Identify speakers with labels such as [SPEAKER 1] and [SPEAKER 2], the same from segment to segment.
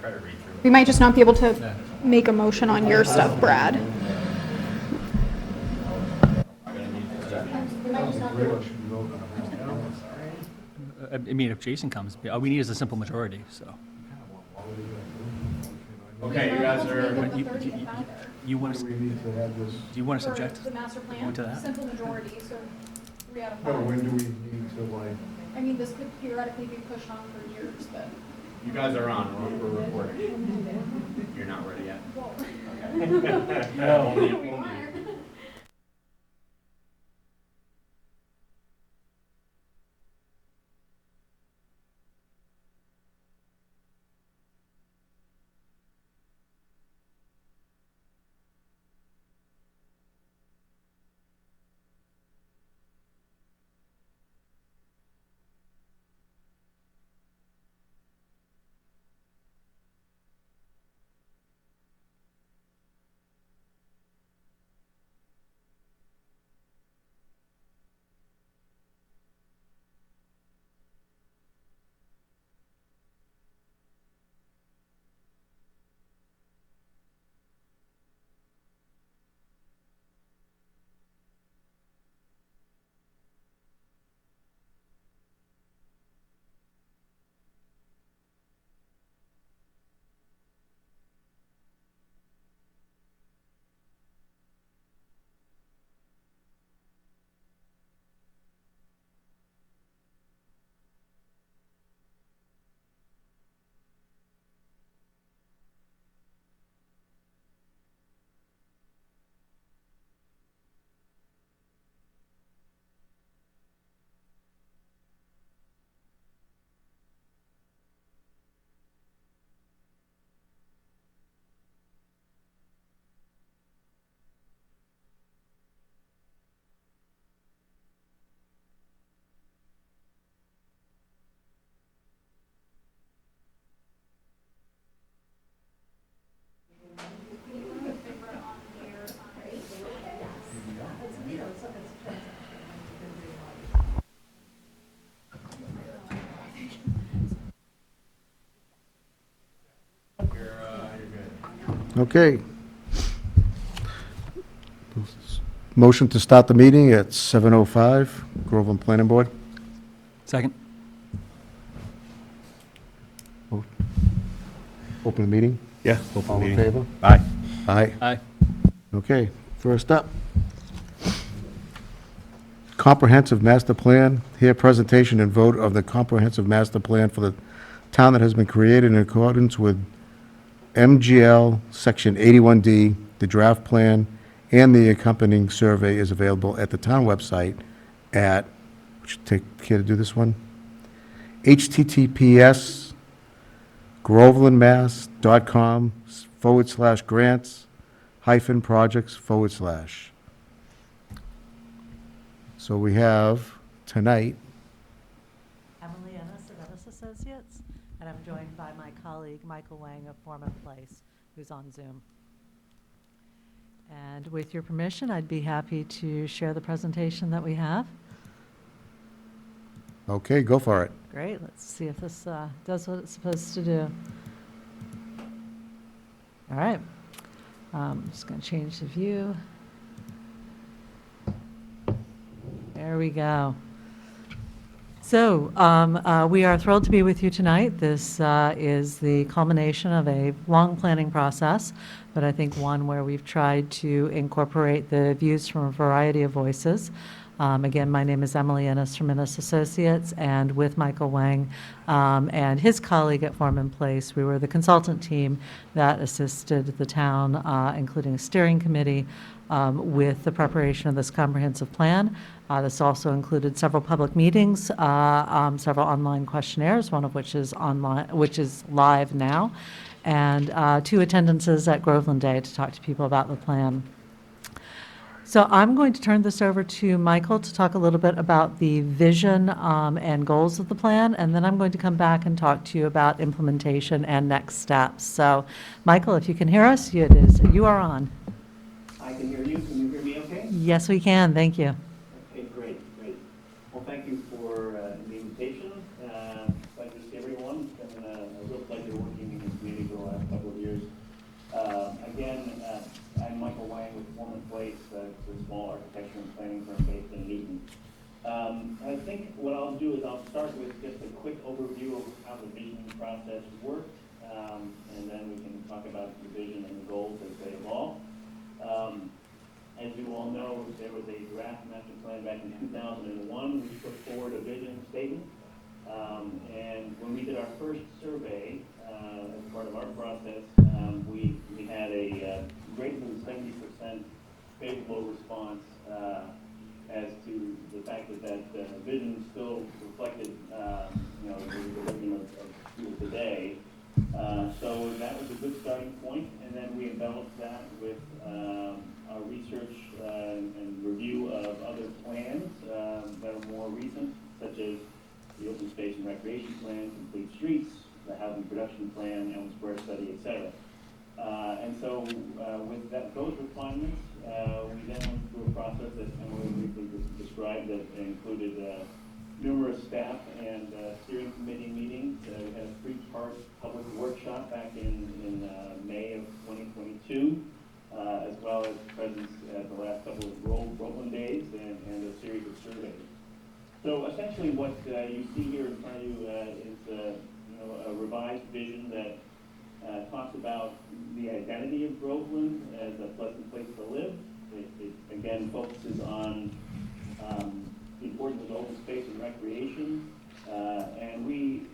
[SPEAKER 1] try to read through
[SPEAKER 2] We might just not be able to make a motion on your stuff, Brad.
[SPEAKER 3] I mean, if Jason comes, all we need is a simple majority, so.
[SPEAKER 1] Okay, you guys are.
[SPEAKER 3] You want
[SPEAKER 4] We
[SPEAKER 3] to,
[SPEAKER 4] need to have this,
[SPEAKER 3] do you want to subject?
[SPEAKER 2] The master
[SPEAKER 3] Going
[SPEAKER 2] plan,
[SPEAKER 3] to that?
[SPEAKER 2] simple majority, so 3 out of 5.
[SPEAKER 4] no, when do we need to like,
[SPEAKER 2] I mean, this could theoretically be pushed on for years, but.
[SPEAKER 1] You guys are on. We're recording. You're not ready yet.
[SPEAKER 2] Well,
[SPEAKER 1] Okay. No.
[SPEAKER 2] we are.
[SPEAKER 1] You're good.
[SPEAKER 4] okay. Motion to start the meeting at 7:05, Groveland Planning Board.
[SPEAKER 3] Second?
[SPEAKER 4] Open the meeting.
[SPEAKER 1] Yeah.
[SPEAKER 4] All in favor?
[SPEAKER 1] Bye.
[SPEAKER 4] Aye.
[SPEAKER 3] Aye.
[SPEAKER 4] Okay, first up. Comprehensive Master Plan. Here, presentation and vote of the Comprehensive Master Plan for the town that has been created in accordance with MGL Section 81D. The draft plan and the accompanying survey is available at the town website at, would you take care to do this one? https grovelandmass.com/grants-projects/. So we have tonight,
[SPEAKER 5] Emily Ennis of Ennis Associates, and I'm joined by my colleague Michael Wang of Foreman Place, who's on Zoom. And with your permission, I'd be happy to share the presentation that we have.
[SPEAKER 4] okay, go for it.
[SPEAKER 5] Great, let's see if this does what it's supposed to do. All right, I'm just going to change the view. There we go. So we are thrilled to be with you tonight. This is the culmination of a long planning process, but I think one where we've tried to incorporate the views from a variety of voices. Again, my name is Emily Ennis from Ennis Associates, and with Michael Wang and his colleague at Foreman Place, we were the consultant team that assisted the town, including a steering committee, with the preparation of this comprehensive plan. This also included several public meetings, several online questionnaires, one of which is online, which is live now, and 2 attendances at Groveland Day to talk to people about the plan. So I'm going to turn this over to Michael to talk a little bit about the vision and goals of the plan, and then I'm going to come back and talk to you about implementation and next steps. So, Michael, if you can hear us, you are on.
[SPEAKER 6] I can hear you. Can you hear me okay?
[SPEAKER 5] Yes, we can. Thank you.
[SPEAKER 6] Okay, great, great. Well, thank you for the invitation. Pleasure to see everyone. It's been a real pleasure working in this community for the last couple of years. Again, I'm Michael Wang with Foreman Place. It's a small architecture and planning firm based in Newton. I think what I'll do is I'll start with just a quick overview of how the visioning process worked, and then we can talk about the vision and the goals as they evolve. As you all know, there was a draft master plan back in 2001. We put forward a vision statement. And when we did our first survey, as part of our process, we had a greater than 70% favorable response as to the fact that vision still reflected, the vision of school today. So that was a good starting point, and then we enveloped that with our research and review of other plans that are more recent, such as the Open Space and Recreation Plan, Complete Streets, the Housing Production Plan, Elm Square Study, etc. And so with those refinements, we then went through a process that Emily briefly described that included numerous staff and steering committee meetings. We had a three-part public workshop back in May of 2022, as well as presence at the last couple of Groveland days and a series of surveys. So essentially what you see here in front of you is a revised vision that talks about the identity of Groveland as a pleasant place to live. It again focuses on the importance of open space and recreation, and we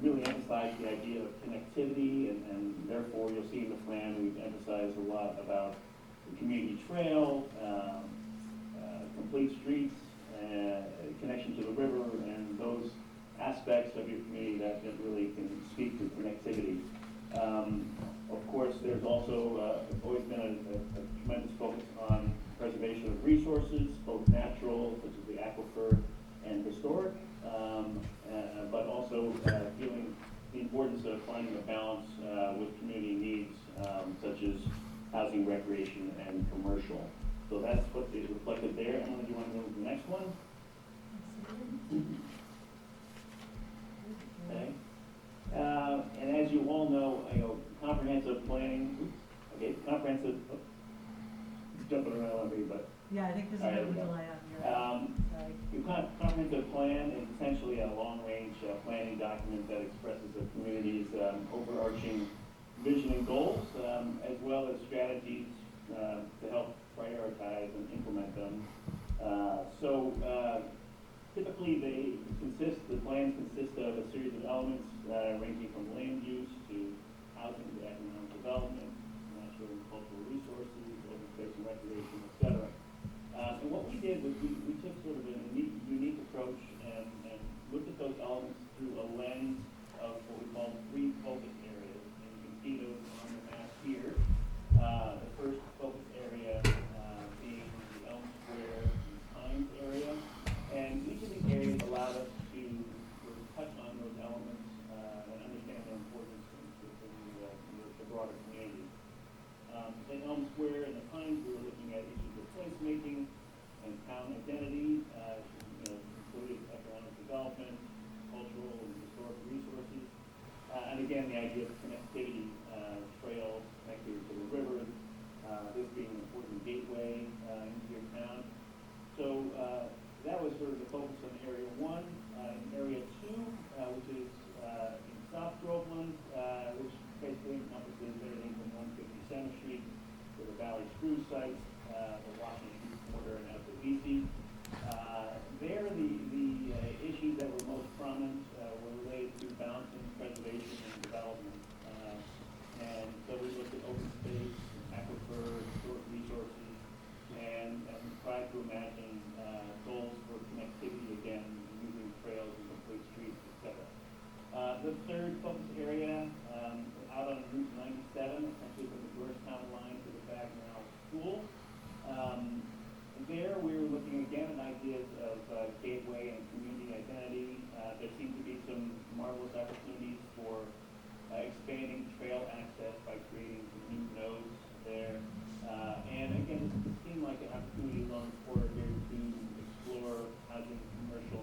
[SPEAKER 6] really emphasize the idea of connectivity, and therefore you'll see in the plan we've emphasized a lot about the community trail, complete streets, connection to the river, and those aspects of your community that really can speak to connectivity. Of course, there's also always been a tremendous focus on preservation of resources, both natural, such as the aquifer, and historic, but also feeling the importance of finding a balance with community needs, such as housing, recreation, and commercial. So that's what is reflected there. Emily, do you want to go to the next one? Okay. And as you all know, comprehensive planning, jumping around on me, but.
[SPEAKER 5] Yeah, I think there's
[SPEAKER 6] All right,
[SPEAKER 5] a bit of a
[SPEAKER 6] there we go.
[SPEAKER 5] delay on your. Sorry.
[SPEAKER 6] The comprehensive plan is essentially a long-range planning document that expresses the community's overarching vision and goals, as well as strategies to help prioritize and implement them. Typically the plans consist of a series of elements ranging from land use to housing to economic development, natural and cultural resources, open space and recreation, etc. And what we did was we took sort of a unique approach and looked at those elements through a lens of what we call three focus areas. And you can see those on the map here. The first focus area being the Elm Square and Pines area. And each of these areas allowed us to sort of touch on those elements and understand their importance in the broader community. In Elm Square and the Pines, we were looking at issues of placemaking and town identity, including economic development, cultural and historic resources, and again, the idea of connectivity, trails connected to the river, this being an important gateway into your town. So that was sort of the focus on Area 1. In Area 2, which is in South Groveland, which basically encompasses everything from 157th Street to the Valley Screw site, the Washington border, and out to BC. There, the issues that were most prominent were related to balancing preservation and development. And so we looked at open space, aquifer, historic resources, and tried to imagine goals for connectivity again, using trails and complete streets, etc. The third focus area, out on Route 97, essentially from the Georgetown line to the Bagnell School. There we were looking again at ideas of gateway and community identity. There seemed to be some marvelous opportunities for expanding trail access by creating some new nodes there. And again, it seemed like an opportunity along the corridor here to explore housing, commercial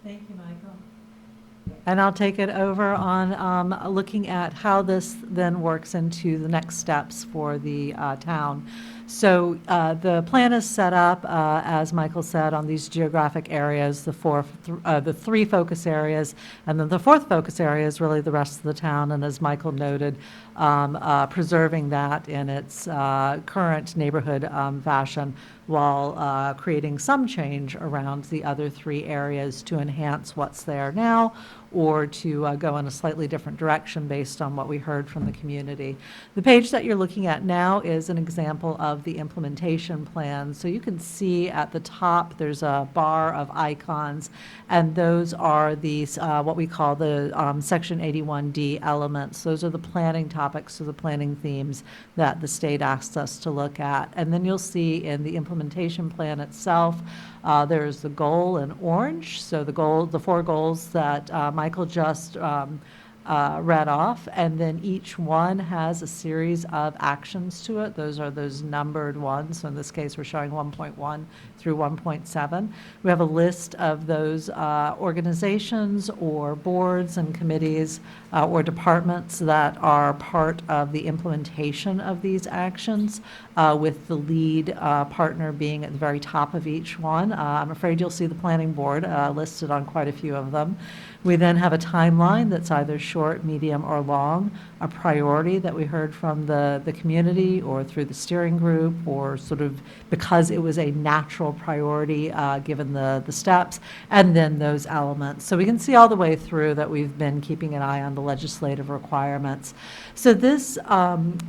[SPEAKER 5] Thank you, Michael. And I'll take it over on looking at how this then works into the next steps for the town. So the plan is set up, as Michael said, on these geographic areas, the three focus areas, and then the fourth focus area is really the rest of the town. And as Michael noted, preserving that in its current neighborhood fashion, while creating some change around the other three areas to enhance what's there now, or to go in a slightly different direction based on what we heard from the community. The page that you're looking at now is an example of the implementation plan. So you can see at the top, there's a bar of icons, and those are these, what we call the Section 81D elements. Those are the planning topics, so the planning themes that the state asks us to look at. And then you'll see in the implementation plan itself, there's the goal in orange, so the four goals that Michael just read off, and then each one has a series of actions to it. Those are those numbered ones. So in this case, we're showing 1.1 through 1.7. We have a list of those organizations or boards and committees or departments that are part of the implementation of these actions, with the lead partner being at the very top of each one. I'm afraid you'll see the planning board listed on quite a few of them. We then have a timeline that's either short, medium, or long, a priority that we heard from the community or through the steering group, or sort of because it was a natural priority given the steps, and then those elements. So we can see all the way through that we've been keeping an eye on the legislative requirements. So this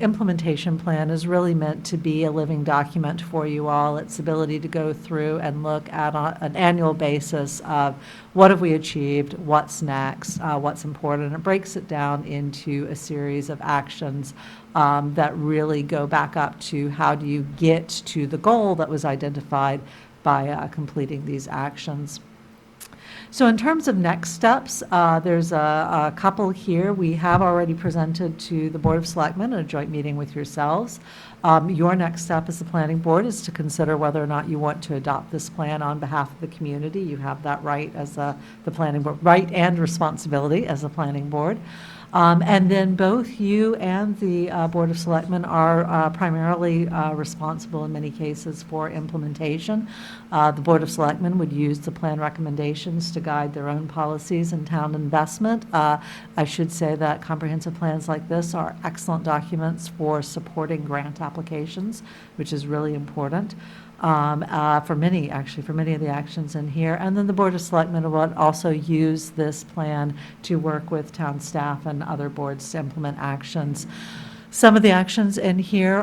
[SPEAKER 5] implementation plan is really meant to be a living document for you all. Its ability to go through and look at an annual basis of what have we achieved, what's next, what's important. It breaks it down into a series of actions that really go back up to how do you get to the goal that was identified by completing these actions. So in terms of next steps, there's a couple here. We have already presented to the Board of Selectmen in a joint meeting with yourselves. Your next step as the planning board is to consider whether or not you want to adopt this plan on behalf of the community. You have that right as the planning board, right and responsibility as the planning board. And then both you and the Board of Selectmen are primarily responsible in many cases for implementation. The Board of Selectmen would use the plan recommendations to guide their own policies and town investment. I should say that comprehensive plans like this are excellent documents for supporting grant applications, which is really important. For many of the actions in here. And then the Board of Selectmen will also use this plan to work with town staff and other boards to implement actions. Some of the actions in here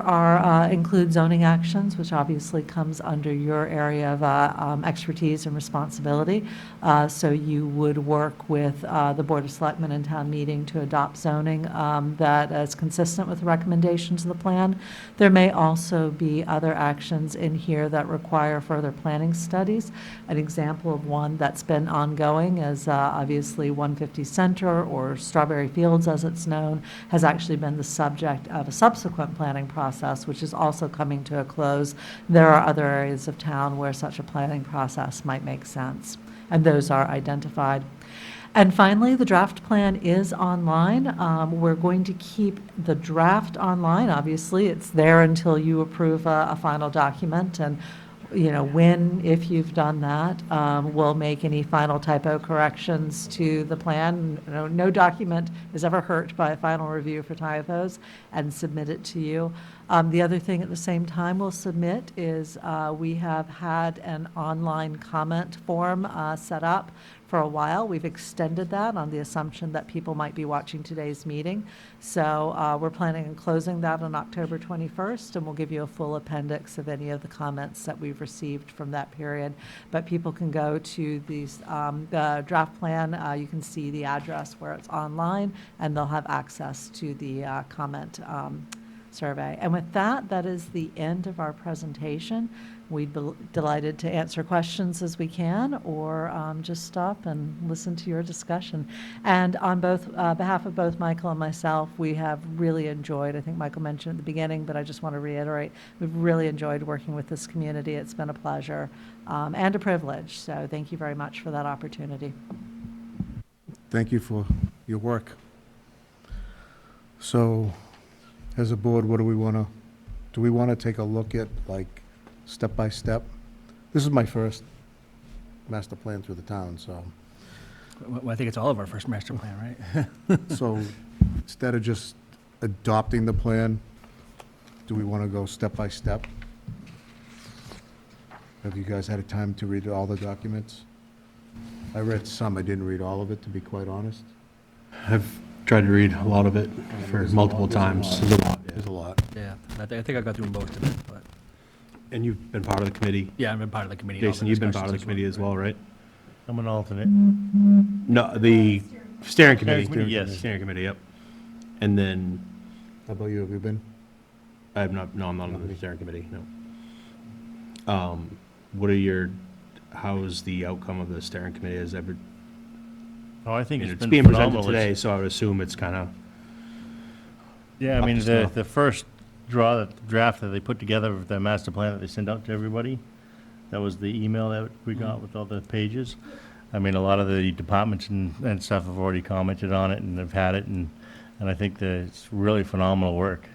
[SPEAKER 5] include zoning actions, which obviously comes under your area of expertise and responsibility. So you would work with the Board of Selectmen and town meeting to adopt zoning that is consistent with the recommendations of the plan. There may also be other actions in here that require further planning studies. An example of one that's been ongoing is obviously 150 Center, or Strawberry Fields as it's known, has actually been the subject of a subsequent planning process, which is also coming to a close. There are other areas of town where such a planning process might make sense, and those are identified. And finally, the draft plan is online. We're going to keep the draft online. Obviously, it's there until you approve a final document, and if you've done that, we'll make any final typo corrections to the plan. No document is ever hurt by a final review for typos, and submit it to you. The other thing at the same time we'll submit is we have had an online comment form set up for a while. We've extended that on the assumption that people might be watching today's meeting. So we're planning on closing that on October 21st, and we'll give you a full appendix of any of the comments that we've received from that period. But people can go to the draft plan. You can see the address where it's online, and they'll have access to the comment survey. And with that, that is the end of our presentation. We'd be delighted to answer questions as we can, or just stop and listen to your discussion. And on behalf of both Michael and myself, we have really enjoyed, I think Michael mentioned at the beginning, but I just want to reiterate, we've really enjoyed working with this community. It's been a pleasure and a privilege. So thank you very much for that opportunity.
[SPEAKER 4] Thank you for your work. So, as a board, what do we want to take a look at, like, step by step? This is my first master plan through the town, so,
[SPEAKER 3] Well, I think it's all of our first master plan, right?
[SPEAKER 4] so instead of just adopting the plan, do we want to go step by step? Have you guys had a time to read all the documents? I read some, I didn't read all of it, to be quite honest.
[SPEAKER 1] I've tried to read a lot of it for
[SPEAKER 4] There's a
[SPEAKER 1] multiple
[SPEAKER 4] lot- there's a
[SPEAKER 1] times.
[SPEAKER 4] lot.
[SPEAKER 1] There's a lot, yeah.
[SPEAKER 4] There's a lot.
[SPEAKER 3] Yeah, I think I got through most of it, but,
[SPEAKER 1] And you've been part of the committee.
[SPEAKER 3] yeah, I've been part of the committee. and all the
[SPEAKER 1] Jason, you've been part of the
[SPEAKER 3] discussions
[SPEAKER 1] committee as well, right?
[SPEAKER 7] I'm an alternate.
[SPEAKER 1] No, the steering committee.
[SPEAKER 7] committee, yes.
[SPEAKER 1] Steering committee, yep. And then,
[SPEAKER 4] How about you, have you been?
[SPEAKER 1] I have not, no, I'm not on the steering committee, no. What are your, how's the outcome of the steering committee? Has ever,
[SPEAKER 7] Oh, I think
[SPEAKER 1] and
[SPEAKER 7] it's
[SPEAKER 1] it's
[SPEAKER 7] been
[SPEAKER 1] being presented
[SPEAKER 7] phenomenal.
[SPEAKER 1] today, so I would assume it's kind of,
[SPEAKER 7] Yeah, I
[SPEAKER 1] up
[SPEAKER 7] mean,
[SPEAKER 1] to snuff.
[SPEAKER 7] the first draft that they put together of the master plan that they sent out to everybody, that was the email that we got with all the pages. I mean, a lot of the departments and stuff have already commented on it and have had it, and I think that it's really phenomenal work.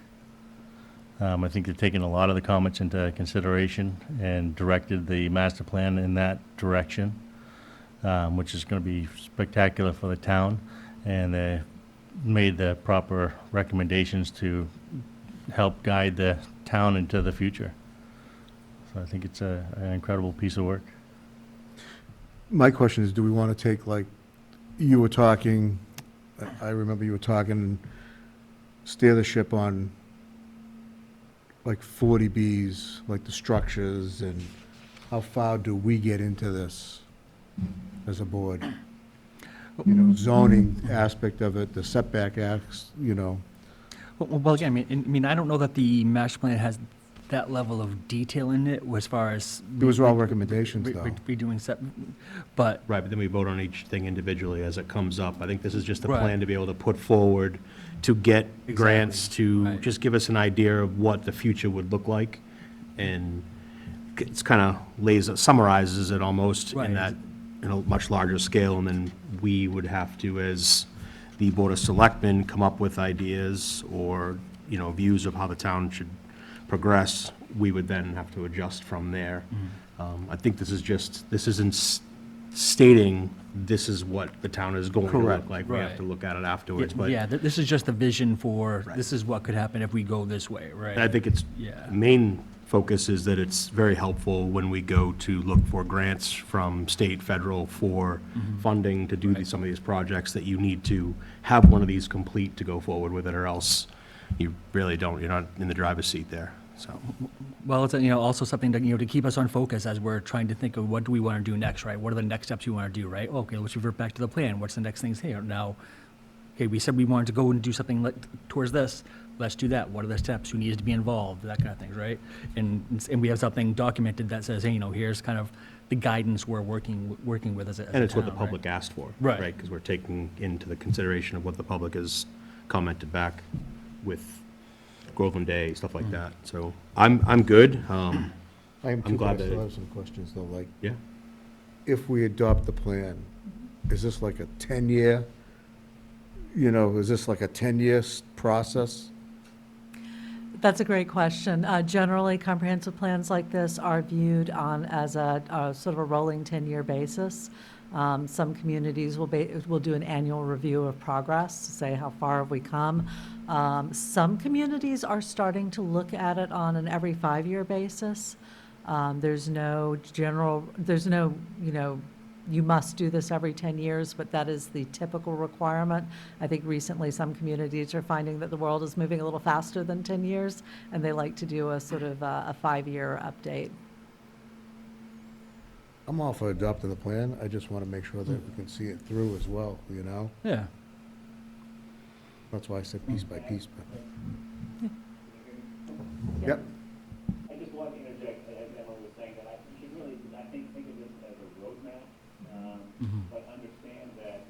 [SPEAKER 7] I think they've taken a lot of the comments into consideration and directed the master plan in that direction, which is going to be spectacular for the town. And they made the proper recommendations to help guide the town into the future. So I think it's an incredible piece of work.
[SPEAKER 4] My question is, do we want to take, like, you were talking, I remember you were talking, and steer the ship on, like, 40Bs, like the structures, and how far do we get into this as a board? You know, zoning aspect of it, the setback acts, you know.
[SPEAKER 3] Well, again, I mean, I don't know that the master plan has that level of detail in it as far as.
[SPEAKER 4] Those are all recommendations, though.
[SPEAKER 3] Redoing but,
[SPEAKER 1] right, but then we vote on each thing individually as it comes up. I think this is just a
[SPEAKER 3] Right.
[SPEAKER 1] plan to be able to put forward, to get grants, to
[SPEAKER 3] Right.
[SPEAKER 1] just give us an idea of what the future would look like. And it's kind of summarizes it almost
[SPEAKER 3] Right.
[SPEAKER 1] in that, in a much larger scale. And then we would have to, as the Board of Selectmen, come up with ideas or, you know, views of how the town should progress. We would then have to adjust from there. I think this isn't stating this is what the town is going to
[SPEAKER 4] Correct.
[SPEAKER 1] look like. We have
[SPEAKER 3] Right.
[SPEAKER 1] to look at it afterwards, but
[SPEAKER 3] yeah, this is just a vision for,
[SPEAKER 1] Right.
[SPEAKER 3] this is what could happen if we go this way, right?
[SPEAKER 1] I think its
[SPEAKER 3] Yeah.
[SPEAKER 1] main focus is that it's very helpful when we go to look for grants from state, federal for funding to do some of these projects, that you need to have one of these complete to go forward with it, or else you really don't, you're not in the driver's seat there, so.
[SPEAKER 3] Well, it's, also something to keep us on focus as we're trying to think of what do we want to do next, right? What are the next steps we want to do, right? Okay, let's revert back to the plan. What's the next things here? Now, okay, we said we wanted to go and do something towards this. Let's do that. What are the steps? Who needs to be involved? That kind of things, right? And we have something documented that says, hey, here's kind of the guidance we're working with as a
[SPEAKER 1] And it's what the
[SPEAKER 3] town, right?
[SPEAKER 1] public asked for.
[SPEAKER 3] Right.
[SPEAKER 1] Because we're taking into the consideration of what the public has commented back with Groveland Day, stuff like that. So I'm good.
[SPEAKER 4] I am
[SPEAKER 1] I'm
[SPEAKER 4] too, but I
[SPEAKER 1] glad that
[SPEAKER 4] still
[SPEAKER 1] it-
[SPEAKER 4] have some questions, though, like,
[SPEAKER 1] Yeah.
[SPEAKER 4] if we adopt the plan, is this like a 10-year, is this like a 10-year process?
[SPEAKER 5] That's a great question. Generally, comprehensive plans like this are viewed on as a sort of a rolling 10-year basis. Some communities will do an annual review of progress to say how far have we come. Some communities are starting to look at it on an every 5-year basis. There's no, you must do this every 10 years, but that is the typical requirement. I think recently some communities are finding that the world is moving a little faster than 10 years, and they like to do a sort of a 5-year update.
[SPEAKER 4] I'm all for adopting the plan, I just want to make sure that we can see it through as well,
[SPEAKER 3] Yeah.
[SPEAKER 4] That's why I said piece by piece, but Yep.
[SPEAKER 6] I just wanted to interject, as Emily was saying, that you should really, I think of this as a roadmap, but understand that,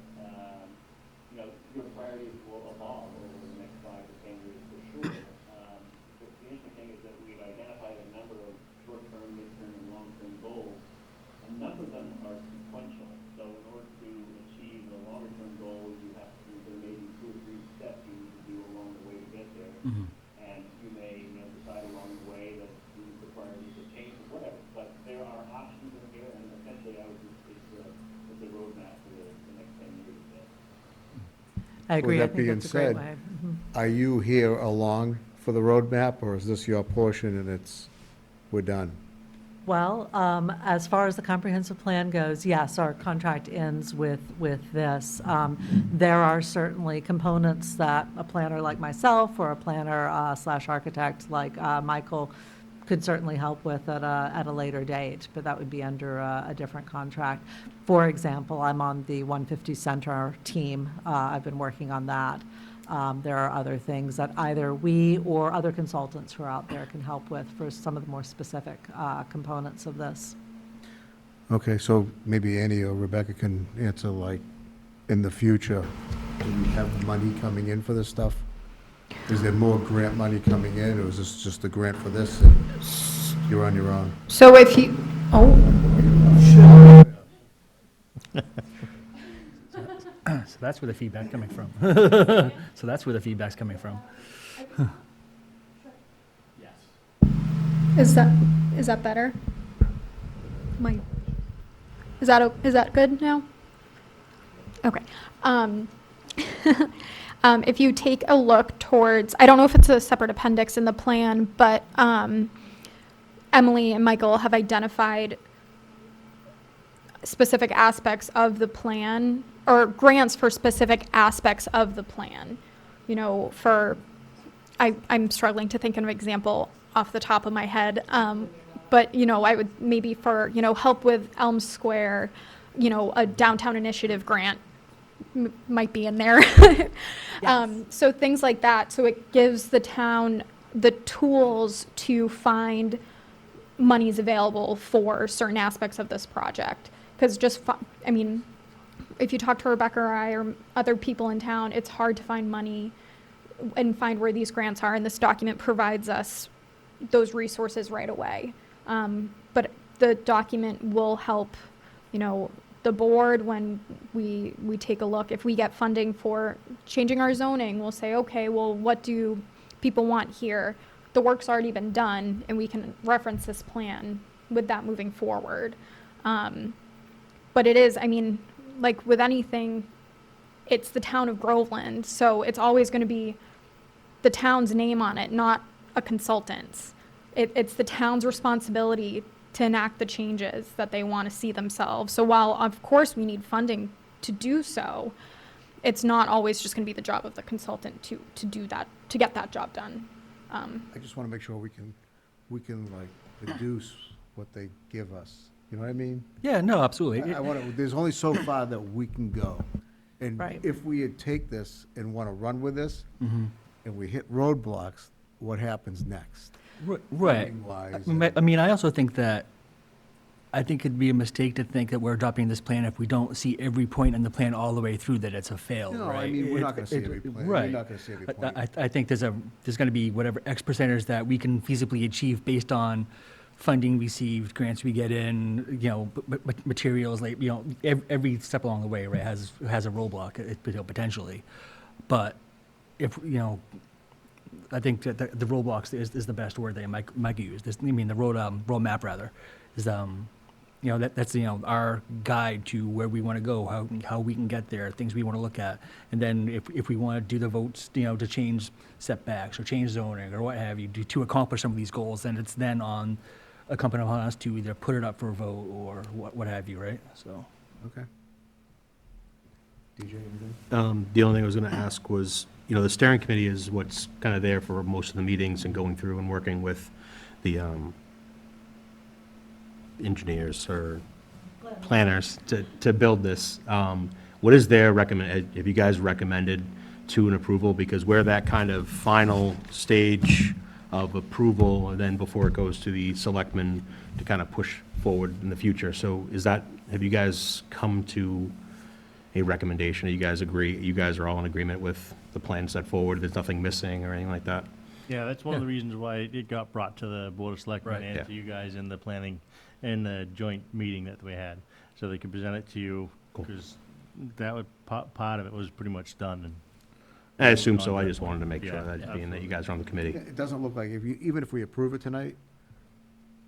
[SPEAKER 6] your priorities will evolve over the next 5 to 10 years for sure. But the interesting thing is that we've identified a number of short-term, mid-term, and long-term goals. A number of them are sequential. So in order to achieve a longer-term goal, there may be 2 or 3 steps you need to do along the way to get there. And you may, decide along the way that the priorities have changed or whatever. But there are options in here, and essentially, it's a roadmap for the next 10 years.
[SPEAKER 5] I agree. I
[SPEAKER 4] that
[SPEAKER 5] think
[SPEAKER 4] being
[SPEAKER 5] that's a great
[SPEAKER 4] said,
[SPEAKER 5] way.
[SPEAKER 4] Are you here along for the roadmap, or is this your portion and we're done?
[SPEAKER 5] Well, as far as the comprehensive plan goes, yes, our contract ends with this. There are certainly components that a planner like myself or a planner slash architect like Michael could certainly help with at a later date, but that would be under a different contract. For example, I'm on the 150 Center team. I've been working on that. There are other things that either we or other consultants who are out there can help with for some of the more specific components of this.
[SPEAKER 4] Okay, so maybe Annie or Rebecca can answer, like, in the future, do we have money coming in for this stuff? Is there more grant money coming in, or is this just a grant for this and you're on your own?
[SPEAKER 2] So if you,
[SPEAKER 3] So that's where the feedback's coming from. So that's where the feedback's coming from.
[SPEAKER 2] is that better? Is that good now? Okay. If you take a look towards, I don't know if it's a separate appendix in the plan, but Emily and Michael have identified specific aspects of the plan, or grants for specific aspects of the plan. I'm struggling to think of an example off the top of my head, but, I would maybe for, help with Elm Square, a downtown initiative grant might be in there. So things like that. So it gives the town the tools to find monies available for certain aspects of this project. Because if you talk to Rebecca or I or other people in town, it's hard to find money and find where these grants are. And this document provides us those resources right away. But the document will help, the board when we take a look. If we get funding for changing our zoning, we'll say, okay, well, what do people want here? The work's already been done, and we can reference this plan with that moving forward. But it is, like with anything, it's the town of Groveland, so it's always going to be the town's name on it, not a consultant's. It's the town's responsibility to enact the changes that they want to see themselves. So while, of course, we need funding to do so, it's not always just going to be the job of the consultant to do that, to get that job done.
[SPEAKER 4] I just want to make sure we can like deduce what they give us. You know what I mean?
[SPEAKER 3] Yeah, no, absolutely.
[SPEAKER 4] I want to, there's only so far that we can go. And
[SPEAKER 5] Right.
[SPEAKER 4] if we take this and want to run with this, and we hit roadblocks, what happens next?
[SPEAKER 3] Right.
[SPEAKER 4] Funding-wise
[SPEAKER 3] I also think that, I think it'd be a mistake to think that we're adopting this plan if we don't see every point in the plan all the way through that it's a fail,
[SPEAKER 4] No,
[SPEAKER 3] right?
[SPEAKER 4] I mean, we're not going to see every plan. We're
[SPEAKER 3] Right.
[SPEAKER 4] not going to see every
[SPEAKER 3] I-
[SPEAKER 4] point.
[SPEAKER 3] I think there's going to be whatever X percentage that we can feasibly achieve based on funding received, grants we get in, materials, like, every step along the way, right, has a roadblock, potentially. But if, I think that the roadblocks is the best word that Mike used. The roadmap rather, is, that's, our guide to where we want to go, how we can get there, things we want to look at. And then if we want to do the votes, to change setbacks or change zoning or what have you, to accomplish some of these goals, then it's then incumbent upon us to either put it up for a vote or what have you, right? So.
[SPEAKER 4] Okay. DJ, anything?
[SPEAKER 1] The only thing I was going to ask was, the steering committee is what's kind of there for most of the meetings and going through and working with the engineers or planners to build this. What is their have you guys recommended to an approval? Because we're that kind of final stage of approval, and then before it goes to the selectmen to kind of push forward in the future. So have you guys come to a recommendation? Do you guys agree, you guys are all in agreement with the plan set forward? There's nothing missing or anything like that?
[SPEAKER 7] Yeah, that's one of the
[SPEAKER 3] Yeah.
[SPEAKER 7] reasons why it got brought to the Board of Selectmen
[SPEAKER 3] Right.
[SPEAKER 7] and
[SPEAKER 1] Yeah.
[SPEAKER 7] to you guys in the planning, in the joint meeting that we had, so they could present it to you,
[SPEAKER 1] Cool.
[SPEAKER 7] because that would, part of it was pretty much done, and
[SPEAKER 1] I assume so, I just wanted to make sure
[SPEAKER 7] Yeah,
[SPEAKER 1] that, being that you
[SPEAKER 7] absolutely.
[SPEAKER 1] guys are on the committee.
[SPEAKER 4] It doesn't look like, even if we approve it tonight,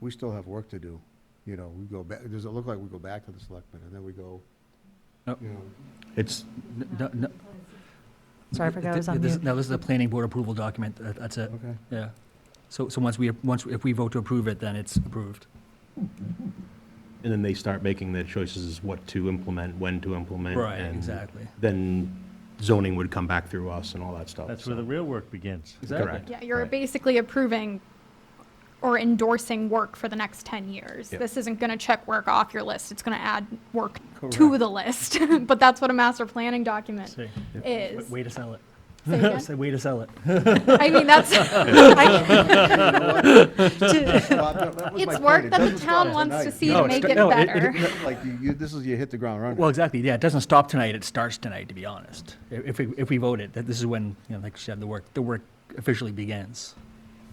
[SPEAKER 4] we still have work to do. You know, we go back, does it look like we go back to the selectmen and then we go,
[SPEAKER 3] No.
[SPEAKER 4] you know?
[SPEAKER 1] It's,
[SPEAKER 3] No,
[SPEAKER 5] Sorry, I forgot I was on mute.
[SPEAKER 3] No, this is a planning board approval document, that's it,
[SPEAKER 4] Okay.
[SPEAKER 3] yeah. So if we vote to approve it, then it's approved.
[SPEAKER 1] and then they start making their choices as what to implement, when to implement.
[SPEAKER 3] Right,
[SPEAKER 1] and
[SPEAKER 3] exactly.
[SPEAKER 1] Then zoning would come back through us and all that stuff.
[SPEAKER 7] that's where
[SPEAKER 1] so.
[SPEAKER 7] the real work begins.
[SPEAKER 1] Correct.
[SPEAKER 2] Yeah, you're
[SPEAKER 1] Right.
[SPEAKER 2] basically approving or endorsing work for the next 10 years.
[SPEAKER 1] Yep.
[SPEAKER 2] This isn't going to check work off your list, it's going to add work to
[SPEAKER 4] Correct.
[SPEAKER 2] the list. But that's what a master planning document
[SPEAKER 7] See,
[SPEAKER 2] is.
[SPEAKER 3] Way to sell it.
[SPEAKER 2] Say again?
[SPEAKER 3] Say, way to sell it.
[SPEAKER 2] I mean, that's, it's work that the town wants to see
[SPEAKER 3] No,
[SPEAKER 2] to
[SPEAKER 3] it's
[SPEAKER 2] make it
[SPEAKER 3] no,
[SPEAKER 2] better.
[SPEAKER 4] Like, this is, you hit the ground running.
[SPEAKER 3] Well, exactly, yeah, it doesn't stop tonight, it starts tonight, to be honest. If we vote it, that this is when, like you said, the work officially begins.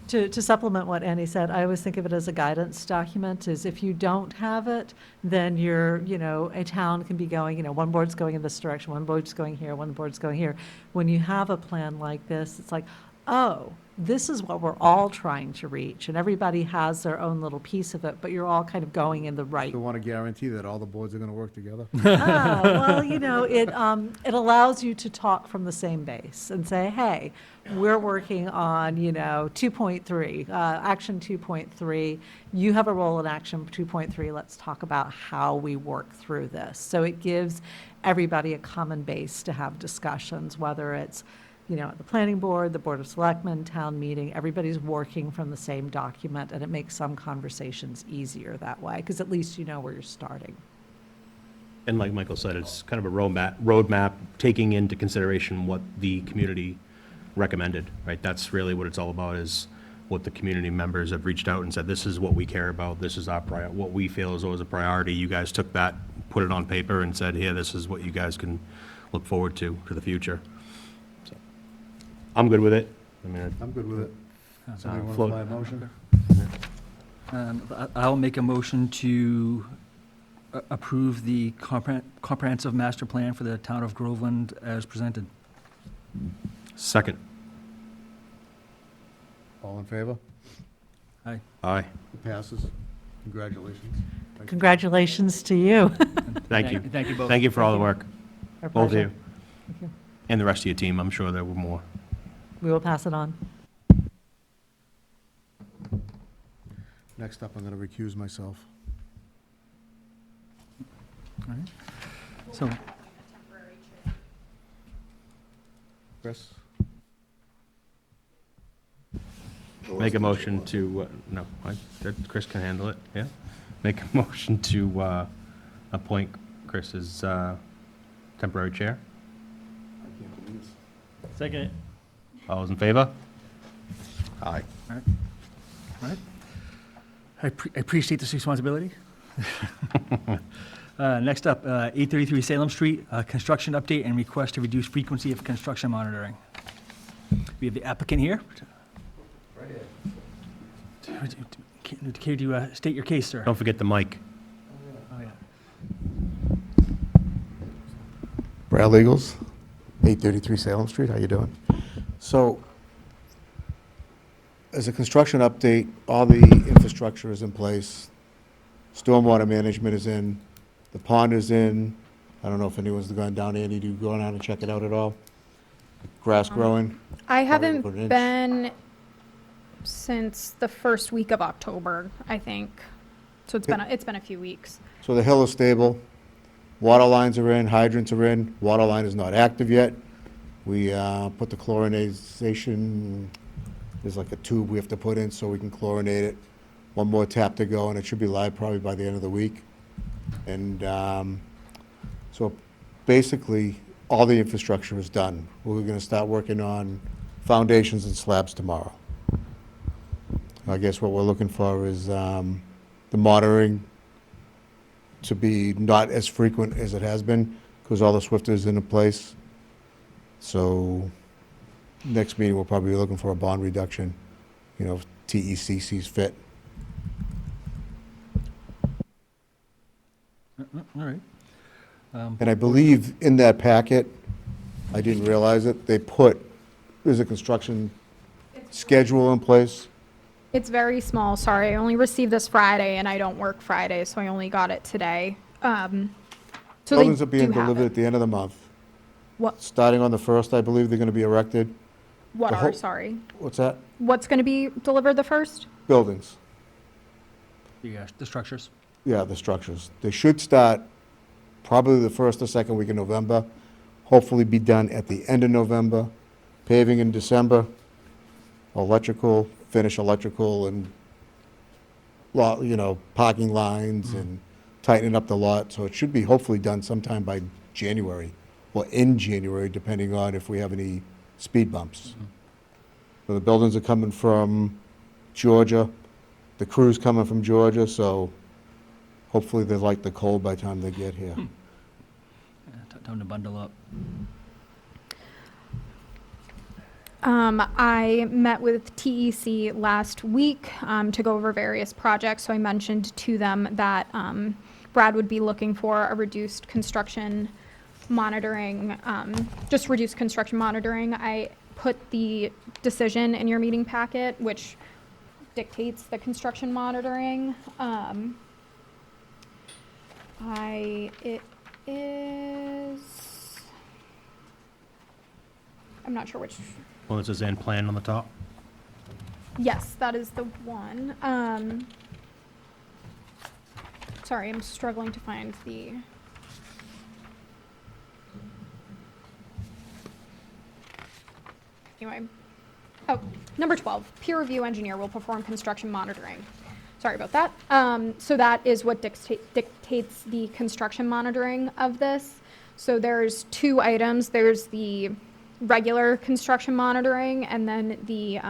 [SPEAKER 5] To supplement what Annie said, I always think of it as a guidance document, is if you don't have it, then a town can be going, one board's going in this direction, one board's going here, one board's going here. When you have a plan like this, it's like, oh, this is what we're all trying to reach, and everybody has their own little piece of it, but you're all kind of going in the right.
[SPEAKER 4] You want to guarantee that all the boards are going to work together?
[SPEAKER 5] Well, it allows you to talk from the same base and say, hey, we're working on, 2.3, action 2.3. You have a role in action 2.3. Let's talk about how we work through this. So it gives everybody a common base to have discussions, whether it's, the planning board, the board of selectmen, town meeting, everybody's working from the same document, and it makes some conversations easier that way, because at least you know where you're starting.
[SPEAKER 1] And like Michael said, it's kind of a roadmap, taking into consideration what the community recommended, right? That's really what it's all about, is what the community members have reached out and said, this is what we care about, this is our what we feel is always a priority. You guys took that, put it on paper and said, here, this is what you guys can look forward to the future. So, I'm good with it. I mean,
[SPEAKER 4] I'm good with it. Somebody want to
[SPEAKER 1] float-
[SPEAKER 4] fly a motion?
[SPEAKER 3] I'll make a motion to approve the comprehensive master plan for the town of Groveland as presented.
[SPEAKER 1] Second.
[SPEAKER 4] All in favor?
[SPEAKER 3] Aye.
[SPEAKER 1] Aye.
[SPEAKER 4] It passes. Congratulations. Thank you.
[SPEAKER 5] Congratulations to you.
[SPEAKER 1] Thank you.
[SPEAKER 3] Thank you both.
[SPEAKER 1] Thank you for all the work,
[SPEAKER 5] Our
[SPEAKER 1] both of
[SPEAKER 5] pleasure.
[SPEAKER 1] you.
[SPEAKER 5] Thank you.
[SPEAKER 1] And the rest of your team. I'm sure there were more.
[SPEAKER 5] We will pass it on.
[SPEAKER 4] Next up, I'm going to recuse myself.
[SPEAKER 3] All right. So,
[SPEAKER 4] Chris?
[SPEAKER 1] Make a motion to, no, Chris can handle it, yeah? Make a motion to appoint Chris as temporary chair.
[SPEAKER 7] Second,
[SPEAKER 1] All those in favor? Aye.
[SPEAKER 3] all right. I appreciate this responsibility. Next up, 833 Salem Street, construction update and request to reduce frequency of construction monitoring. We have the applicant here. Care to state your case, sir?
[SPEAKER 1] Don't forget the mic.
[SPEAKER 3] Oh, yeah.
[SPEAKER 4] Brad Legals, 833 Salem Street, how you doing? So, as a construction update, all the infrastructure is in place. Stormwater management is in, the pond is in. I don't know if anyone's gone down, Andy, do you go down and check it out at all? Grass growing?
[SPEAKER 2] I
[SPEAKER 4] Probably
[SPEAKER 2] haven't
[SPEAKER 4] about an inch.
[SPEAKER 2] been since the first week of October, I think. So it's been a few weeks.
[SPEAKER 4] So the hill is stable, water lines are in, hydrants are in, water line is not active yet. We put the chlorinization, there's like a tube we have to put in so we can chlorinate it. One more tap to go, and it should be live probably by the end of the week. And so basically, all the infrastructure is done. We're gonna start working on foundations and slabs tomorrow. I guess what we're looking for is the monitoring to be not as frequent as it has been, because all the SWIFT in place. So next meeting, we'll probably be looking for a bond reduction, you know, if TEC sees fit.
[SPEAKER 3] All right.
[SPEAKER 4] And I believe in that packet, I didn't realize it, there's a construction schedule in place.
[SPEAKER 2] It's very small, sorry. I only received this Friday, and I don't work Friday, so I only got it today. So they
[SPEAKER 4] Buildings are being
[SPEAKER 2] do have
[SPEAKER 4] delivered
[SPEAKER 2] it.
[SPEAKER 4] at the end of the month.
[SPEAKER 2] What,
[SPEAKER 4] Starting on the 1st, I believe they're going to be erected.
[SPEAKER 2] what
[SPEAKER 4] The
[SPEAKER 2] are,
[SPEAKER 4] whole-
[SPEAKER 2] sorry?
[SPEAKER 4] What's that?
[SPEAKER 2] What's going to be delivered the first?
[SPEAKER 4] Buildings.
[SPEAKER 3] The structures.
[SPEAKER 4] Yeah, the structures. They should start probably the first or second week of November, hopefully be done at the end of November, paving in December, electrical, finish electrical and parking lines and tightening up the lot. So it should be hopefully done sometime by January or in January, depending on if we have any speed bumps. So the buildings are coming from Georgia, the crew's coming from Georgia, so hopefully they like the cold by the time they get here.
[SPEAKER 3] Time to bundle up.
[SPEAKER 2] I met with TEC last week to go over various projects. So I mentioned to them that Brad would be looking for a reduced construction monitoring, just reduced construction monitoring. I put the decision in your meeting packet, which dictates the construction monitoring. It is, I'm not sure which.
[SPEAKER 1] Well, it says "and plan" on the top.
[SPEAKER 2] Yes, that is the one. Sorry, I'm struggling to find the. Anyway. Oh, number 12, peer review engineer will perform construction monitoring. Sorry about that. So that is what dictates the construction monitoring of this. So there's two items. There's the regular construction monitoring and then the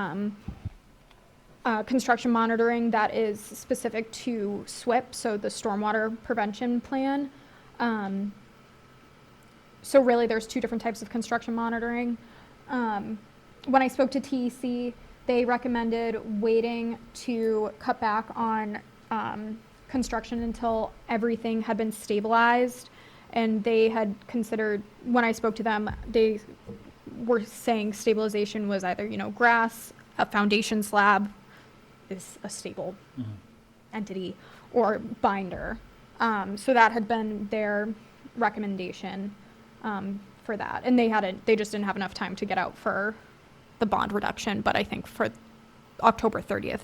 [SPEAKER 2] construction monitoring that is specific to SWIP, so the Stormwater Prevention Plan. So really, there's two different types of construction monitoring. When I spoke to TEC, they recommended waiting to cut back on construction until everything had been stabilized. And they had considered, when I spoke to them, they were saying stabilization was either, grass, a foundation slab is a stable entity, or binder. So that had been their recommendation for that. And they just didn't have enough time to get out for the bond reduction, but I think for October 30th,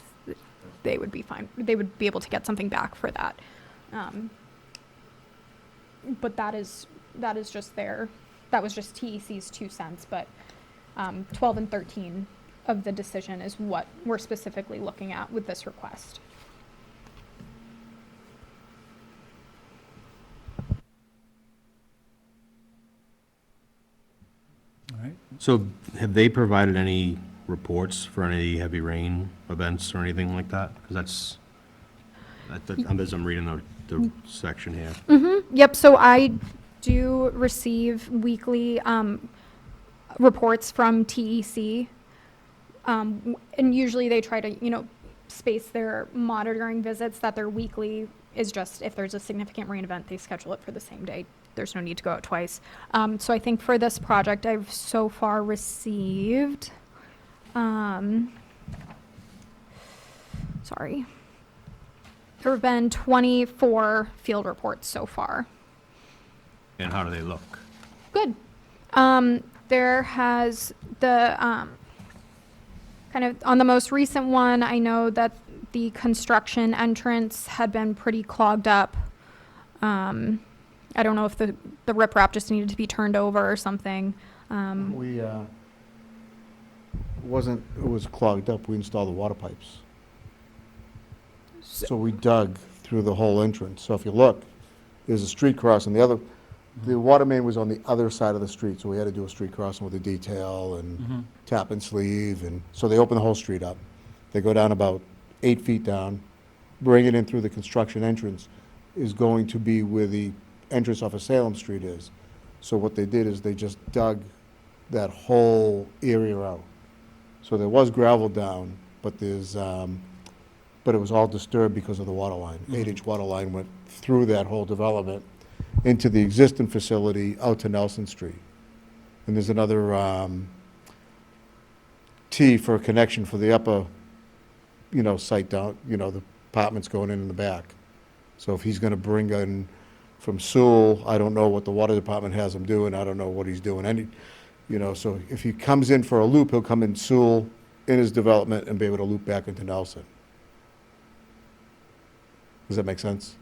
[SPEAKER 2] they would be fine. They would be able to get something back for that. But that is just that was just TEC's 2 cents, but 12 and 13 of the decision is what we're specifically looking at with this request.
[SPEAKER 3] All right.
[SPEAKER 1] So have they provided any reports for any heavy rain events or anything like that? Because as I'm reading the section here.
[SPEAKER 2] Yep, so I do receive weekly reports from TEC. And usually they try to, space their monitoring visits, that their weekly is just, if there's a significant rain event, they schedule it for the same day. There's no need to go out twice. So I think for this project, I've so far received, there have been 24 field reports so far.
[SPEAKER 1] And how do they look?
[SPEAKER 2] Good. There has kind of on the most recent one, I know that the construction entrance had been pretty clogged up. I don't know if the riprap just needed to be turned over or something.
[SPEAKER 4] It was clogged up. We installed the water pipes. So we dug through the whole entrance. So if you look, there's a street crossing. The water main was on the other side of the street, so we had to do a street crossing with a detail and tap and sleeve. And so they opened the whole street up. They go down about 8 feet down, bring it in through the construction entrance, is going to be where the entrance off of Salem Street is. So what they did is they just dug that whole area out. So there was gravel down, but but it was all disturbed because of the water line. 8-inch water line went through that whole development into the existing facility out to Nelson Street. And there's another T for a connection for the upper, site down, the apartments going in the back. So if he's gonna bring in from Sewell, I don't know what the water department has him doing, I don't know what he's doing. So if he comes in for a loop, he'll come in Sewell in his development and be able to loop back into Nelson. Does that make sense?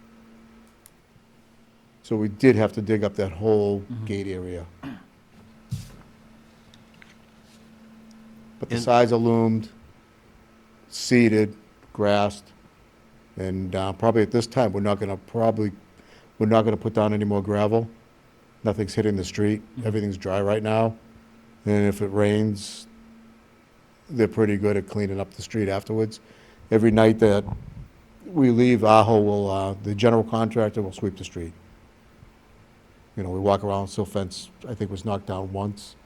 [SPEAKER 4] So we did have to dig up that whole gate area. But the
[SPEAKER 1] And-
[SPEAKER 4] sides are loomed, seeded, grassed, and probably at this time, we're not gonna put down any more gravel. Nothing's hitting the street, everything's dry right now. And if it rains, they're pretty good at cleaning up the street afterwards. Every night that we leave, the general contractor will sweep the street. We walk around, silt fence, I think was knocked down once.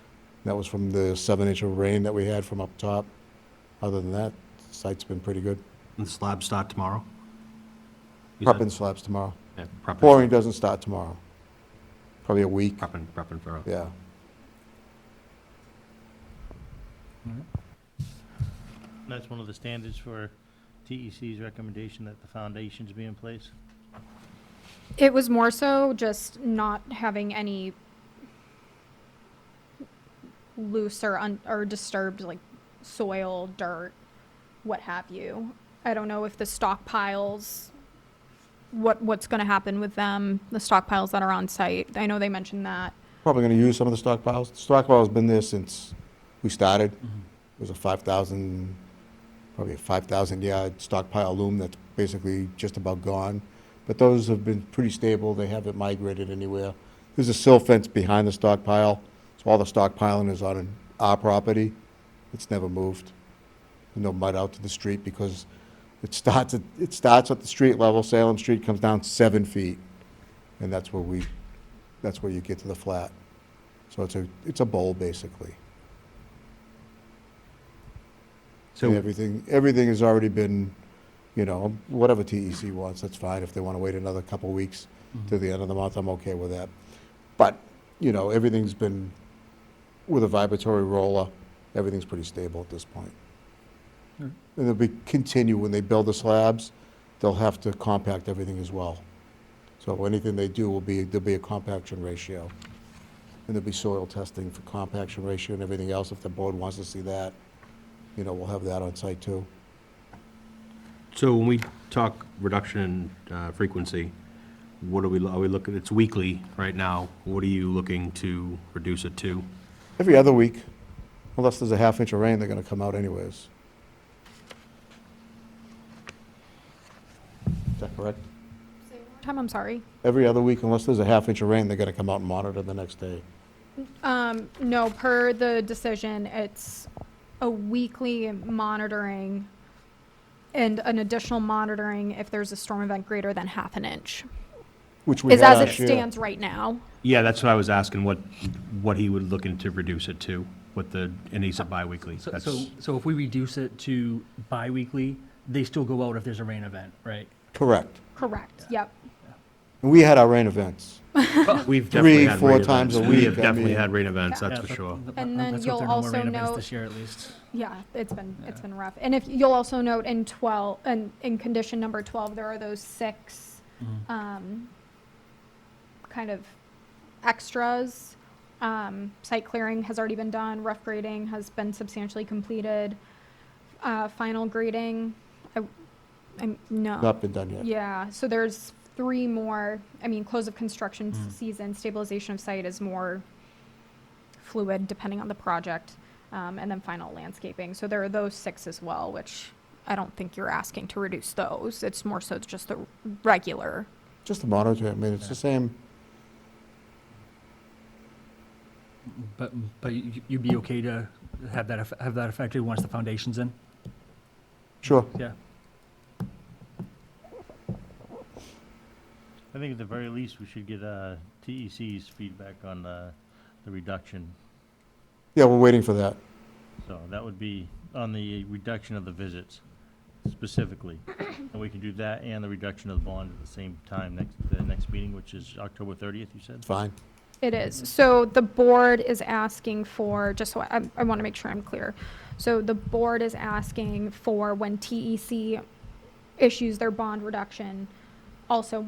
[SPEAKER 4] That was from the 7-inch of rain that we had from up top. Other than that, the site's been pretty good.
[SPEAKER 1] And the slabs start tomorrow? You said?
[SPEAKER 4] Prepping slabs tomorrow.
[SPEAKER 1] Yeah, prepping.
[SPEAKER 4] Pouring doesn't start tomorrow. Probably a week,
[SPEAKER 1] Prepping for,
[SPEAKER 4] yeah.
[SPEAKER 7] That's one of the standards for TEC's recommendation that the foundations be in place.
[SPEAKER 2] It was more so just not having any loose or disturbed like soil, dirt, what have you. I don't know if the stockpiles, what's going to happen with them, the stockpiles that are on site. I know they mentioned that.
[SPEAKER 4] Probably gonna use some of the stockpiles. The stockpile's been there since we started. It was a 5,000, probably a 5,000 yard stockpile loom that's basically just about gone. But those have been pretty stable. They haven't migrated anywhere. There's a silt fence behind the stockpile, so all the stockpiling is on our property. It's never moved. No mud out to the street because it starts at the street level. Salem Street comes down 7 feet, and that's where you get to the flat. So it's a bowl basically. And
[SPEAKER 1] so,
[SPEAKER 4] everything has already been, whatever TEC wants, that's fine. If they want to wait another couple of weeks to the end of the month, I'm okay with that. But, everything's been, with a vibratory roller, everything's pretty stable at this point. And they'll continue, when they build the slabs, they'll have to compact everything as well. So anything they do there'll be a compaction ratio. And there'll be soil testing for compaction ratio and everything else. If the board wants to see that, we'll have that on site too.
[SPEAKER 1] so when we talk reduction in frequency, are we looking, it's weekly right now. What are you looking to reduce it to?
[SPEAKER 4] Every other week, unless there's a half-inch of rain, they're gonna come out anyways. Is that correct?
[SPEAKER 2] I'm sorry.
[SPEAKER 4] Every other week, unless there's a half-inch of rain, they're gonna come out and monitor the next day.
[SPEAKER 2] No, per the decision, it's a weekly monitoring and an additional monitoring if there's a storm event greater than half an inch.
[SPEAKER 4] Which we
[SPEAKER 2] Is
[SPEAKER 4] had
[SPEAKER 2] as it
[SPEAKER 4] last year.
[SPEAKER 2] stands right now.
[SPEAKER 1] Yeah, that's what I was asking, what he would looking to reduce it to, and he said bi-weekly.
[SPEAKER 3] So if we reduce it to bi-weekly, they still go out if there's a rain event, right?
[SPEAKER 4] Correct.
[SPEAKER 2] Correct, yep.
[SPEAKER 4] And we had our rain events.
[SPEAKER 1] We've definitely had
[SPEAKER 4] 3-4
[SPEAKER 1] rain
[SPEAKER 4] times a
[SPEAKER 1] events. We
[SPEAKER 4] week,
[SPEAKER 1] have
[SPEAKER 4] I
[SPEAKER 1] definitely
[SPEAKER 4] mean-
[SPEAKER 1] had rain events, that's
[SPEAKER 3] Yeah,
[SPEAKER 1] for
[SPEAKER 3] but-
[SPEAKER 1] sure.
[SPEAKER 2] And then
[SPEAKER 3] let's hope
[SPEAKER 2] you'll
[SPEAKER 3] there are no more
[SPEAKER 2] also
[SPEAKER 3] rain events
[SPEAKER 2] note-
[SPEAKER 3] this year at least.
[SPEAKER 2] Yeah, it's been rough. And if, you'll also note in 12, and in condition number 12, there are those 6, kind of extras. Site clearing has already been done, rough grading has been substantially completed. Final grading, no.
[SPEAKER 4] Not been done yet.
[SPEAKER 2] Yeah, so there's 3 more, close of construction season, stabilization of site is more fluid depending on the project, and then final landscaping. So there are those 6 as well, which I don't think you're asking to reduce those. It's more so just the regular.
[SPEAKER 4] Just to monitor, it's the same.
[SPEAKER 3] But you'd be okay to have that effective once the foundation's in?
[SPEAKER 4] Sure.
[SPEAKER 3] Yeah.
[SPEAKER 7] I think at the very least, we should get TEC's feedback on the reduction.
[SPEAKER 4] Yeah, we're waiting for that.
[SPEAKER 7] So that would be on the reduction of the visits specifically. And we can do that and the reduction of the bond at the same time, the next meeting, which is October 30th, you said?
[SPEAKER 4] Fine.
[SPEAKER 2] It is. So the board is asking for, just so I want to make sure I'm clear. So the board is asking for when TEC issues their bond reduction, also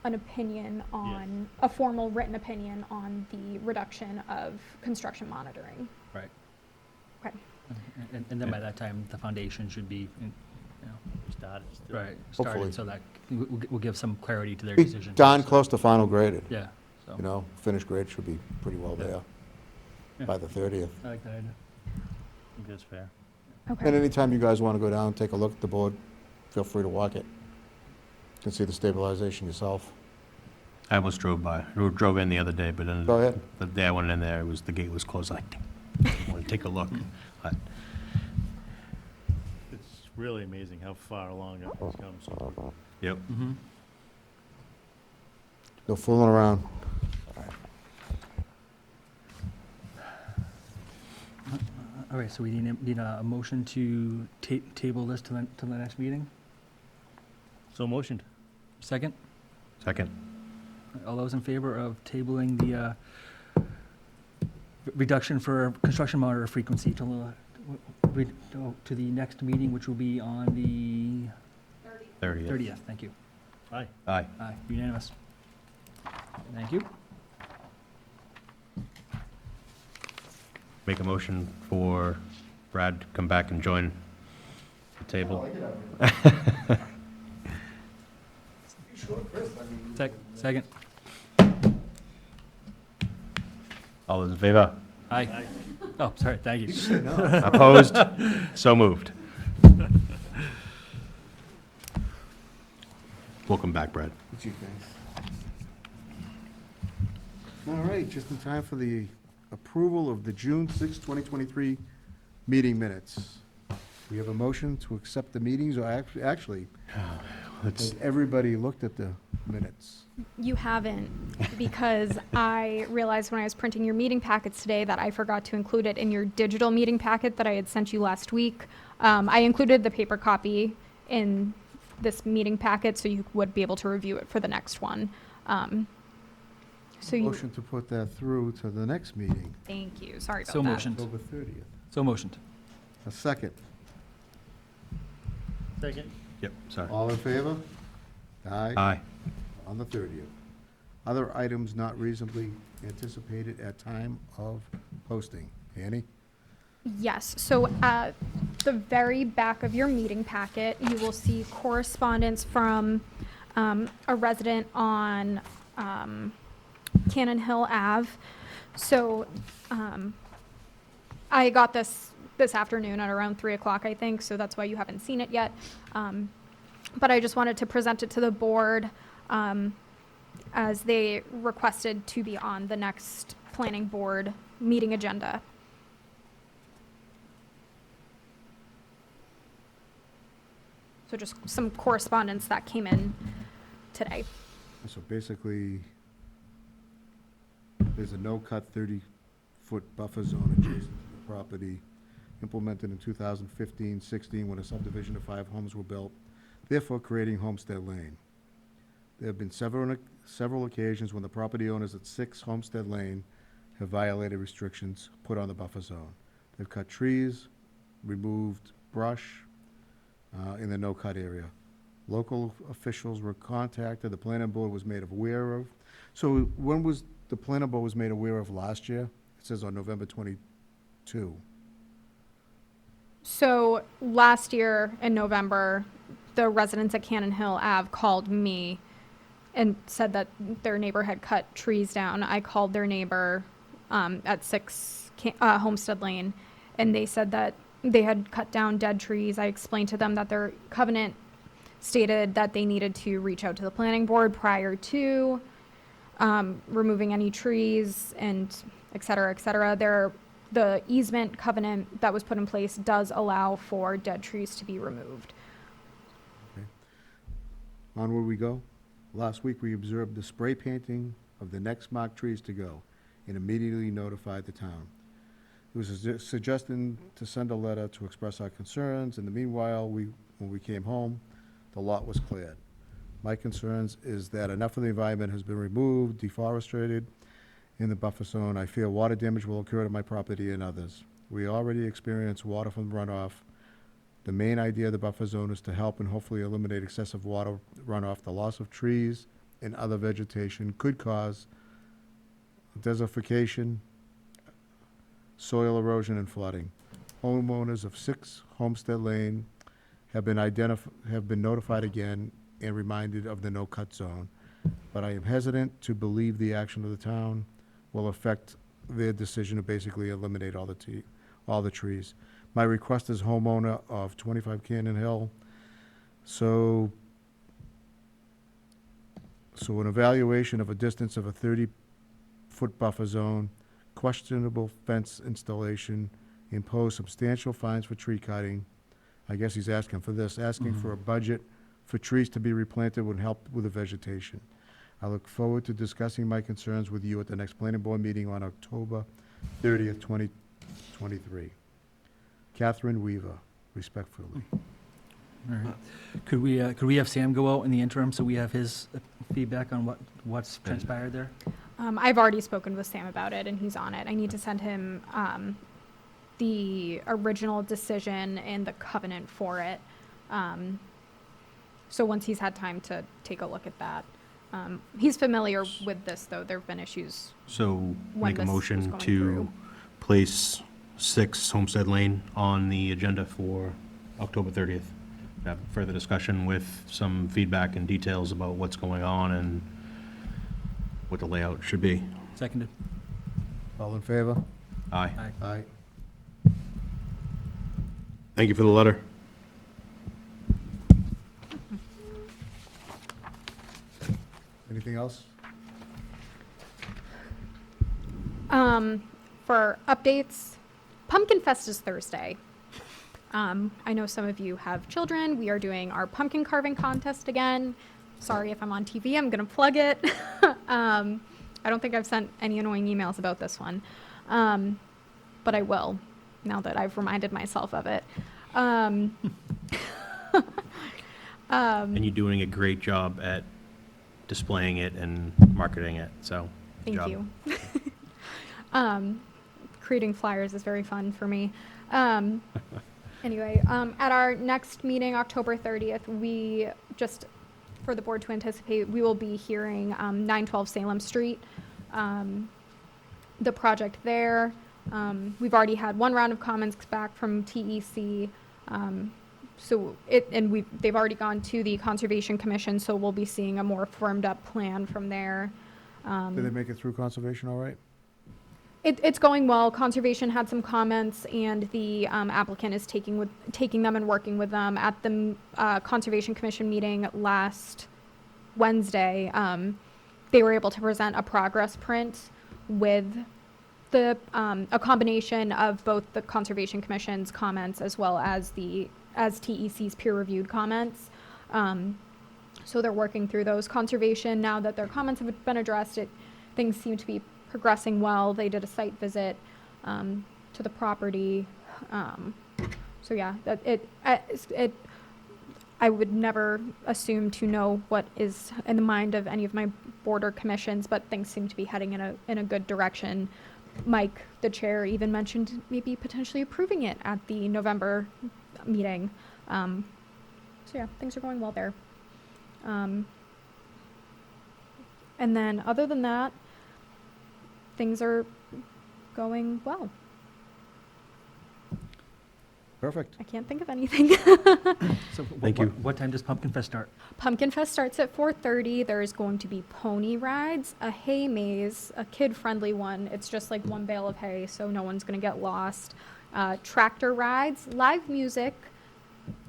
[SPEAKER 2] an opinion on, a formal written opinion on the reduction of construction monitoring.
[SPEAKER 3] Right.
[SPEAKER 2] Okay.
[SPEAKER 3] And then by that time, the foundation should be,
[SPEAKER 7] Started still.
[SPEAKER 3] right,
[SPEAKER 4] Hopefully.
[SPEAKER 3] started, so that will give some clarity to their
[SPEAKER 4] Be
[SPEAKER 3] decision.
[SPEAKER 4] darn close to final graded.
[SPEAKER 3] Yeah, so.
[SPEAKER 4] You know, finished grade should be pretty well there
[SPEAKER 3] Yeah.
[SPEAKER 4] by the 30th.
[SPEAKER 3] I like that idea.
[SPEAKER 7] I think that's fair.
[SPEAKER 4] And
[SPEAKER 2] Okay.
[SPEAKER 4] anytime you guys want to go down, take a look at the board, feel free to walk it. You can see the stabilization yourself.
[SPEAKER 1] I almost drove in the other day, but then
[SPEAKER 4] Go ahead.
[SPEAKER 1] the day I went in there, the gate was closed. I want to take a look. But
[SPEAKER 7] It's really amazing how far along it has come so quickly.
[SPEAKER 1] Yep.
[SPEAKER 3] Mm-hmm.
[SPEAKER 4] No fooling around.
[SPEAKER 3] All right, so we need a motion to table this to the next meeting?
[SPEAKER 7] So motioned.
[SPEAKER 3] Second?
[SPEAKER 1] Second.
[SPEAKER 3] All those in favor of tabling the reduction for construction monitor frequency to the next meeting, which will be on the
[SPEAKER 1] 30th.
[SPEAKER 3] 30th? Thank you.
[SPEAKER 7] Aye.
[SPEAKER 1] Aye.
[SPEAKER 3] Aye, unanimous. Thank you.
[SPEAKER 1] Make a motion for Brad to come back and join the table.
[SPEAKER 3] Second?
[SPEAKER 1] All those in favor?
[SPEAKER 3] Aye. Oh, sorry, thank you.
[SPEAKER 1] Opposed? So moved. Welcome back, Brad.
[SPEAKER 4] All right, just in time for the approval of the June 6, 2023 meeting minutes. We have a motion to accept the meetings, or actually,
[SPEAKER 1] Let's,
[SPEAKER 4] has everybody looked at the minutes?
[SPEAKER 2] You haven't, because I realized when I was printing your meeting packets today that I forgot to include it in your digital meeting packet that I had sent you last week. I included the paper copy in this meeting packet so you would be able to review it for the next one. So you,
[SPEAKER 4] Motion to put that through to the next meeting,
[SPEAKER 2] thank you, sorry about
[SPEAKER 3] So
[SPEAKER 2] that.
[SPEAKER 3] motioned.
[SPEAKER 4] October 30th.
[SPEAKER 3] So motioned.
[SPEAKER 4] A second.
[SPEAKER 7] Second.
[SPEAKER 1] yep, sorry.
[SPEAKER 4] All in favor? Aye.
[SPEAKER 1] Aye.
[SPEAKER 4] On the 30th. Other items not reasonably anticipated at time of posting. Annie?
[SPEAKER 2] Yes, so at the very back of your meeting packet, you will see correspondence from a resident on Cannon Hill Ave. So I got this afternoon at around 3 o'clock, I think, so that's why you haven't seen it yet. But I just wanted to present it to the board as they requested to be on the next planning board meeting agenda. So just some correspondence that came in today.
[SPEAKER 4] So basically, there's a no-cut 30-foot buffer zone adjacent to the property implemented in 2015-16 when a subdivision of 5 homes were built, therefore creating Homestead Lane. There have been several occasions when the property owners at 6 Homestead Lane have violated restrictions put on the buffer zone. They've cut trees, removed brush in the no-cut area. Local officials were contacted, the planning board was made aware of. So when was, the planning board was made aware of last year? It says on November 22.
[SPEAKER 2] So last year in November, the residents at Cannon Hill Ave called me and said that their neighbor had cut trees down. I called their neighbor at 6 Homestead Lane, and they said that they had cut down dead trees. I explained to them that their covenant stated that they needed to reach out to the planning board prior to removing any trees and et cetera, et cetera. The easement covenant that was put in place does allow for dead trees to be removed.
[SPEAKER 4] Onward we go? Last week, we observed the spray painting of the next marked trees to go and immediately notified the town. It was suggested to send a letter to express our concerns. In the meanwhile, when we came home, the lot was cleared. My concerns is that enough of the environment has been removed, deforested in the buffer zone. I fear water damage will occur to my property and others. We already experience water from runoff. The main idea of the buffer zone is to help and hopefully eliminate excessive water runoff. The loss of trees and other vegetation could cause desertification, soil erosion, and flooding. Homeowners of 6 Homestead Lane have been notified again and reminded of the no-cut zone, but I am hesitant to believe the action of the town will affect their decision to basically eliminate all the trees. My request as homeowner of 25 Cannon Hill, so an evaluation of a distance of a 30-foot buffer zone, questionable fence installation, impose substantial fines for tree cutting. I guess he's asking for this, asking for a budget for trees to be replanted would help with the vegetation. I look forward to discussing my concerns with you at the next planning board meeting on October 30th, 2023. Catherine Weaver, respectfully.
[SPEAKER 3] All right. Could we have Sam go out in the interim so we have his feedback on what's transpired there?
[SPEAKER 2] I've already spoken with Sam about it, and he's on it. I need to send him the original decision and the covenant for it. So once he's had time to take a look at that. He's familiar with this, though. There have been issues.
[SPEAKER 1] So
[SPEAKER 2] When
[SPEAKER 1] make a
[SPEAKER 2] this was
[SPEAKER 1] motion
[SPEAKER 2] going
[SPEAKER 1] to
[SPEAKER 2] through.
[SPEAKER 1] place 6 Homestead Lane on the agenda for October 30th. Have further discussion with some feedback and details about what's going on and what the layout should be.
[SPEAKER 3] Seconded.
[SPEAKER 4] All in favor?
[SPEAKER 1] Aye.
[SPEAKER 3] Aye.
[SPEAKER 4] Aye.
[SPEAKER 1] Thank you for the letter.
[SPEAKER 4] Anything else?
[SPEAKER 2] For updates, Pumpkin Fest is Thursday. I know some of you have children. We are doing our pumpkin carving contest again. Sorry if I'm on TV, I'm gonna plug it. I don't think I've sent any annoying emails about this one. But I will, now that I've reminded myself of it.
[SPEAKER 1] And you're doing a great job at displaying it and marketing it, so. good
[SPEAKER 2] Thank
[SPEAKER 1] job.
[SPEAKER 2] you. Creating flyers is very fun for me. Anyway, at our next meeting, October 30th, we just, for the board to anticipate, we will be hearing 912 Salem Street, the project there. We've already had one round of comments back from TEC. They've already gone to the Conservation Commission, so we'll be seeing a more firmed up plan from there.
[SPEAKER 4] Did they make it through conservation all right?
[SPEAKER 2] It's going well. Conservation had some comments, and the applicant is taking them and working with them. At the Conservation Commission meeting last Wednesday, they were able to present a progress print with a combination of both the Conservation Commission's comments as well as TEC's peer-reviewed comments. So they're working through those. Conservation, now that their comments have been addressed, things seem to be progressing well. They did a site visit to the property. So yeah, I would never assume to know what is in the mind of any of my border commissions, but things seem to be heading in a good direction. Mike, the chair, even mentioned maybe potentially approving it at the November meeting. So yeah, things are going well there. And then other than that, things are going well.
[SPEAKER 4] Perfect.
[SPEAKER 2] I can't think of anything.
[SPEAKER 3] So
[SPEAKER 1] Thank you.
[SPEAKER 3] What time does Pumpkin Fest start?
[SPEAKER 2] Pumpkin Fest starts at 4:30. There's going to be pony rides, a hay maze, a kid-friendly one. It's just like one bale of hay, so no one's going to get lost. Tractor rides, live music,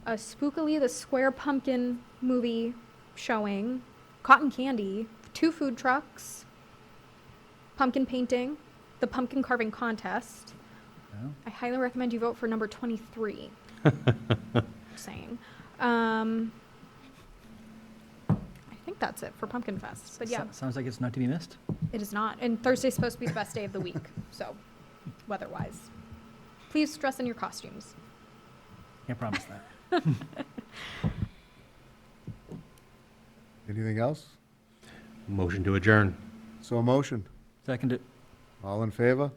[SPEAKER 2] a Spookily the Square Pumpkin movie showing, cotton candy, 2 food trucks, pumpkin painting, the pumpkin carving contest.
[SPEAKER 3] Oh.
[SPEAKER 2] I highly recommend you vote for number 23. Saying. I think that's it for Pumpkin Fest. But yeah,
[SPEAKER 3] Sounds like it's not to be missed.
[SPEAKER 2] it is not. And Thursday's supposed to be the best day of the week, so weather-wise. Please dress in your costumes.
[SPEAKER 3] Can't promise that.
[SPEAKER 4] Anything else?
[SPEAKER 1] Motion to adjourn.
[SPEAKER 4] So a motion.
[SPEAKER 3] Second it.
[SPEAKER 4] All in favor?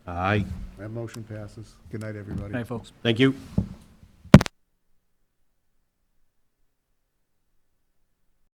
[SPEAKER 1] Aye.
[SPEAKER 4] That motion passes. Good night, everybody.
[SPEAKER 3] Good night, folks.
[SPEAKER 1] Thank you.